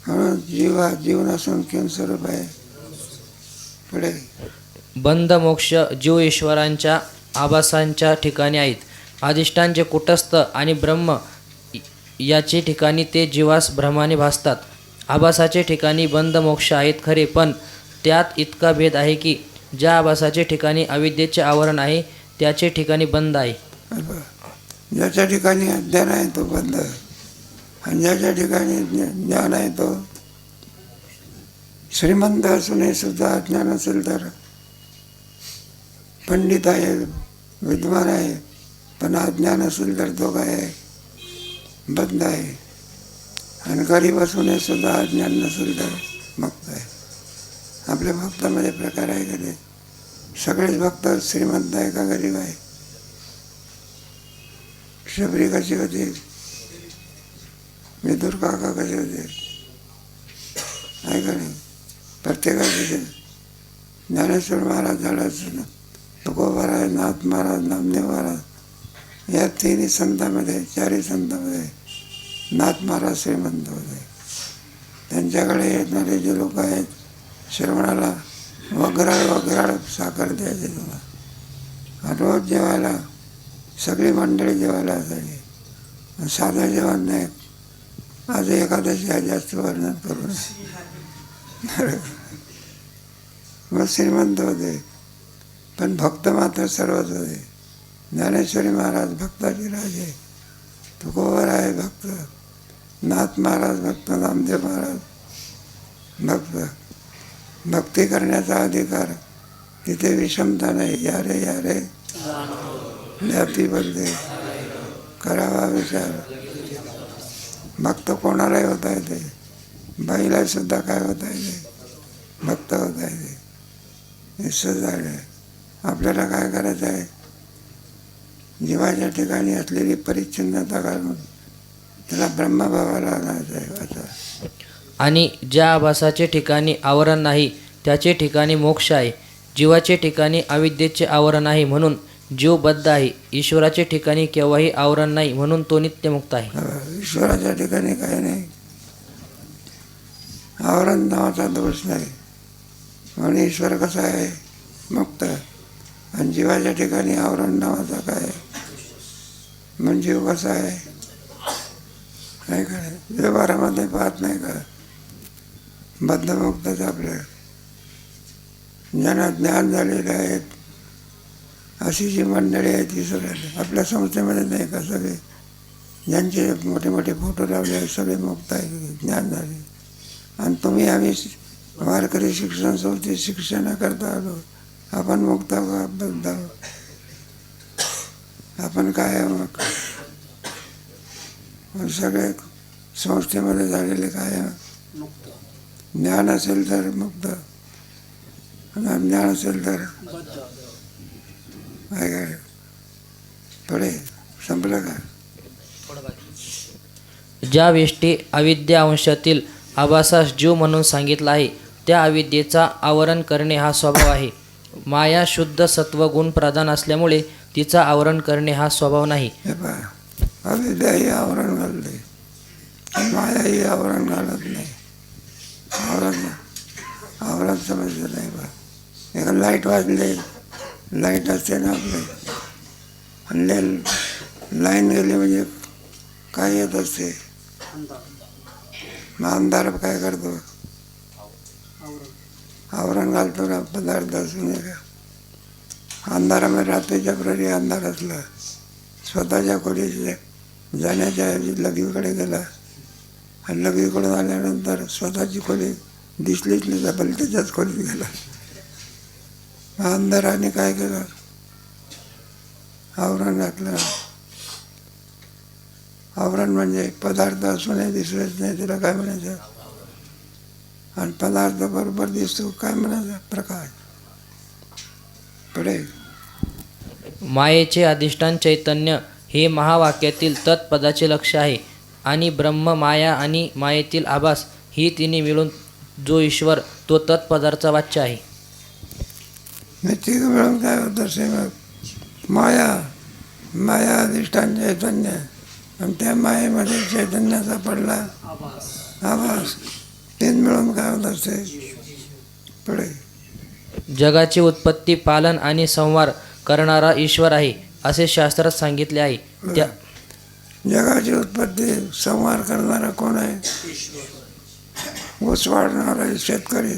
म्हणून जीव नसून किम स्वरूप आहे. पुढे बंध मोक्ष जीव ईश्वरांच्या आभासांच्या ठिकाणी आहेत. अधिष्ठानचे कुटस्थ आणि ब्रह्म याचे ठिकाणी ते जीवास भ्रमाने भासतात. आभासाचे ठिकाणी बंध मोक्ष आहेत खरे, पण त्यात इतका भेद आहे की ज्या आभासाचे ठिकाणी अविद्येचे आवरण आहे त्याचे ठिकाणी बंध आहे. ज्याच्या ठिकाणी अज्ञान आहे तो बंध, आणि ज्याच्या ठिकाणी ज्ञान आहे तो श्रीमंत असूनही सुद्धा अज्ञान असेल तर पंडित आहे, विद्वान आहे, पण अज्ञान असेल तर तो काय आहे? बंध आहे. आणि गरीब असूनही सुद्धा अज्ञान नसेल तर भक्त आहे. आपल्या भक्तामध्ये प्रकार आहे का ते? सगळेच भक्त श्रीमंत आहे का गरीब आहे? शबरी कशी होती? विदुर काका कसे होते? आहे का नाही? प्रत्येकाचे ज्ञानेश्वर महाराज झाला, तुकोबा महाराज, नाथ महाराज, नामदेव महाराज, या 3 संतांमध्ये 4 संतांमध्ये नाथ महाराज श्रीमंत होते. त्यांच्याकडे येणारे जे लोक आहेत श्रवणाला वगराड साखर द्यायचे तुला. रोज जेवायला सगळी मंडळी जेवायला असायची. साधं जेवण नाही. आज एकादशी आहे, जास्त वर्णन करू नये. मग श्रीमंत होते, पण भक्त मात्र सर्वच होते. ज्ञानेश्वरी महाराज भक्ताचे राजे, तुकोबर आहे भक्त, नाथ महाराज भक्त, नामदेव महाराज भक्त. भक्ती करण्याचा अधिकार तिथे विषमता नाही. यारे ज्ञाती बदले करावा विचार. भक्त कोणालाही होता येते. बाईला सुद्धा काय होता येते? भक्त होता येते. हे सहज आहे. आपल्याला काय करायचं आहे? जीवाच्या ठिकाणी असलेली परिच्छिन्नता काढून त्याला ब्रह्मभावाला आणायचं आहे. वाचा. आणि ज्या आभासाचे ठिकाणी आवरण नाही त्याचे ठिकाणी मोक्ष आहे. जीवाचे ठिकाणी अविद्येचे आवरण आहे म्हणून जीव बद्ध आहे. ईश्वराचे ठिकाणी केव्हाही आवरण नाही म्हणून तो नित्यमुक्त आहे. ईश्वराच्या ठिकाणी काही नाही. आवरण नावाचा दोष नाही म्हणून ईश्वर कसा आहे? मुक्त. आणि जीवाच्या ठिकाणी आवरण नावाचा काय? म्हणजे जीव कसा आहे? नाही का? व्यवहारामध्ये पाहत नाही का? बद्धमुक्तच आपल्या. ज्यांना ज्ञान झालेलं आहे अशी जी मंडळी आहे ती सगळ्या आपल्या संस्थेमध्ये नाही का? सगळे ज्यांचे मोठे मोठे फोटो लावले आहेत सगळे मुक्त आहे, ज्ञान झाले. आणि तुम्ही आम्ही वारकरी शिक्षण संस्थेत शिक्षणाकरता आलो. आपण मुक्त आहोत, बद्ध आहोत. आपण काय आहे मग? सगळे संस्थेमध्ये झालेले काय आहे? ज्ञान असेल तर मुक्त, अज्ञान असेल तर काय? पुढे संपलं का? ज्या वेष्टी अविद्या अंशातील आभासास जीव म्हणून सांगितला आहे त्या अविद्येचा आवरण करणे हा स्वभाव आहे. माया शुद्ध सत्वगुण प्रधान असल्यामुळे तिचा आवरण करणे हा स्वभाव नाही. हे पहा, अविद्याही आवरण घालते, मायाही आवरण घालत नाही. आवरण आवरण समजलं नाही बा. एका लाईट वाजले, लाईट असते ना आपले, आणि लाईन गेली म्हणजे काय येत असते. मग अंधार काय करतो, आवरण घालतो ना पदार्थ असून का. अंधारामध्ये रात्रीच्या प्रहरी अंधार असला, स्वतःच्या खोलीत जाण्याच्या ऐवजी लगीकडे गेला, आणि लगीकडून आल्यानंतर स्वतःची खोली दिसलीच नाही, तर त्याच्याच खोलीत गेला. अंधाराने काय केलं, आवरण घातलं. आवरण म्हणजे पदार्थ असूनही दिसलेच नाही, तिला काय म्हणायचं. आणि पदार्थ बरोबर दिसतो, काय म्हणायचं, प्रकाश. पुढे मायेचे अधिष्ठान चैतन्य हे महावाक्यातील तत्पदाचे लक्ष आहे. आणि ब्रह्म, माया आणि मायेतील आभास ही तिन्ही मिळून जो ईश्वर, तो तत्पदार्थ वाच्य आहे. तिघ मिळून काय होतं सेवक, माया अधिष्ठान चैतन्य, आणि त्या मायेमध्ये चैतन्याचा पडला आभास, तीन मिळून काय होत असते. पुढे जगाची उत्पत्ती, पालन आणि संहार करणारा ईश्वर आहे असे शास्त्रात सांगितले आहे. त्या जगाची उत्पत्ती, संहार करणारा कोण आहे, ऊस वाढणारा शेतकरी,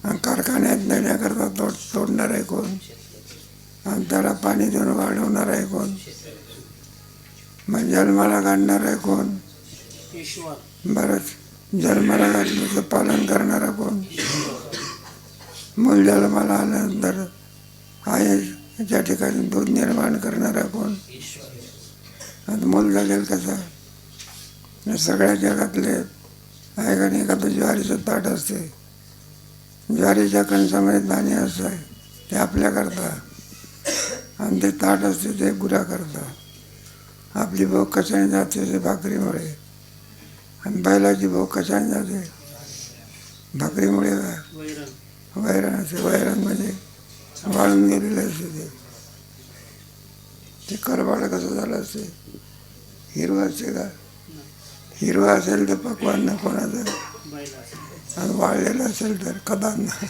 आणि कारखान्यात नेण्याकरता तोडणार आहे कोण, आणि त्याला पाणी देऊन वाढवणार आहे कोण, मग जन्माला काढणार आहे कोण, बरंच जन्माला घातल्याचं पालन करणारा कोण, मूल जन्माला आल्यानंतर आईच्या ठिकाणी दूध निर्माण करणारा कोण, आणि मूल जगेल कसा. सगळ्या जगातले आहे का नाही, एखादं ज्वारीचं ताट असते, ज्वारीच्या कणसामध्ये दाणे असतात, ते आपल्याकरता, आणि ते ताट असते ते गुराकरता. आपली भूक कशाने जाते, ते भाकरीमुळे, आणि बैलाची भूक कशाने जाते, भाकरीमुळे. वैरण असते, वैरण म्हणजे वाळून गेलेलं असते, ते करवाड कसं झालं असते, हिरवं असते का, हिरवं असेल तर पकवान न कोणाचं, आणि वाळलेलं असेल तर कदांना.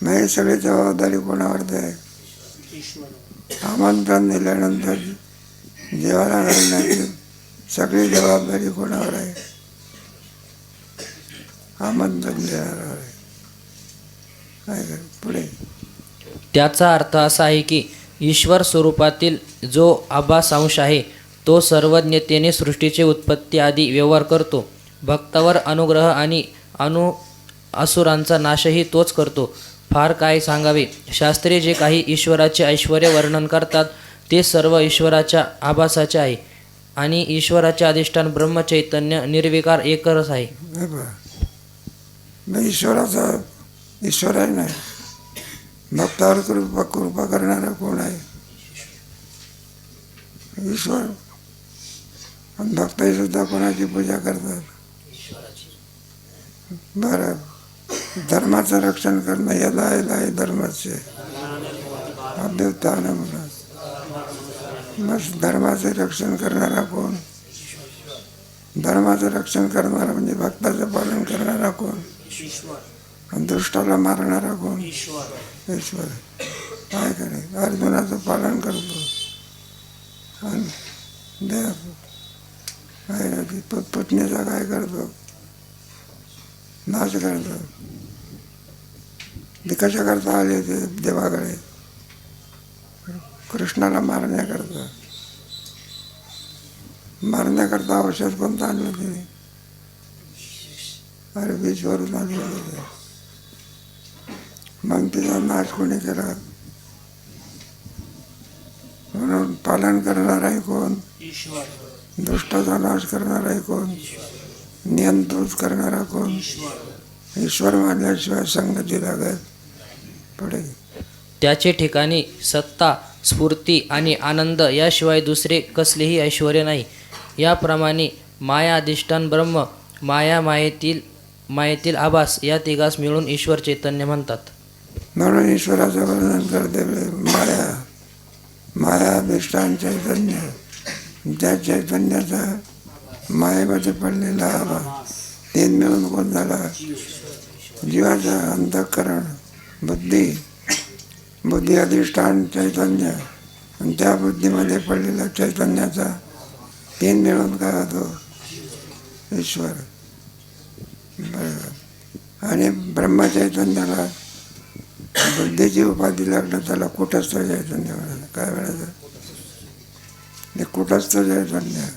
मग हे सगळी जबाबदारी कोणावर आहे. आमंत्रण दिल्यानंतर जेवायला घालण्याची सगळी जबाबदारी कोणावर आहे, आमंत्रण देणाऱ्यावर आहे. काय कर पुढे. त्याचा अर्थ असा आहे की ईश्वर स्वरूपातील जो आभास अंश आहे, तो सर्वज्ञतेने सृष्टीची उत्पत्ती आदी व्यवहार करतो. भक्तावर अनुग्रह आणि असुरांचा नाशही तोच करतो. फार काय सांगावे, शास्त्रे जे काही ईश्वराचे ऐश्वर्य वर्णन करतात ते सर्व ईश्वराच्या आभासाचे आहे. आणि ईश्वराचे अधिष्ठान ब्रह्मचैतन्य निर्विकार एकरस आहे. ईश्वर आहे नाही, भक्तावर कृपा करणारा कोण आहे, ईश्वर. आणि भक्तही सुद्धा कोणाची पूजा करतात. बरं, धर्माचं रक्षण करणं, याला धर्माचे अभ्युत्थान म्हणून. बस धर्माचे रक्षण करणारा कोण, धर्माचं रक्षण करणारा म्हणजे भक्ताचं पालन करणारा कोण, आणि दुष्टाला मारणारा कोण, ईश्वर. काय करे, अर्जुनाचं पालन करतो, आणि देव काय पत्नीचा काय करतो, नाश करतो. ते कशाकरता आले ते देवाकडे, कृष्णाला मारण्याकरता. मारण्याकरता औषध कोणतं आणलं तिने, अरे विषवरून आणलं. मग तिचा नाश कोणी केला, म्हणून पालन करणार आहे कोण, दुष्टाचा नाश करणार आहे कोण, नियंत्रित करणारा कोण, ईश्वर मानल्याशिवाय संगती लागत. पुढे त्याचे ठिकाणी सत्ता, स्फूर्ती आणि आनंद याशिवाय दुसरे कसलेही ऐश्वर्य नाही. याप्रमाणे माया अधिष्ठान ब्रह्म, मायेतील आभास या तिघास मिळून ईश्वर चैतन्य म्हणतात. म्हणून ईश्वराचं वर्णन करते माया अधिष्ठान चैतन्य, त्या चैतन्याचा मायेमध्ये पडलेला आभास तीन मिळून कोण झाला? जीवाचा अंतःकरण, बुद्धी अधिष्ठान चैतन्य, आणि त्या बुद्धीमध्ये पडलेल्या चैतन्याचा तीन मिळून काय होतो? ईश्वर. बरोबर. आणि ब्रह्मचैतन्याला बुद्धीची उपाधी लागणं, त्याला कुटस्थ चैतन्य म्हणायचं. काय म्हणायचं? हे कुटस्थ चैतन्य,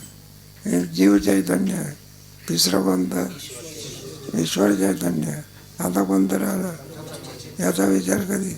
हे जीव चैतन्य आहे. तिसरं कोणतं? ईश्वर चैतन्य. आता कोणतं राहिलं? याचा विचार कधी?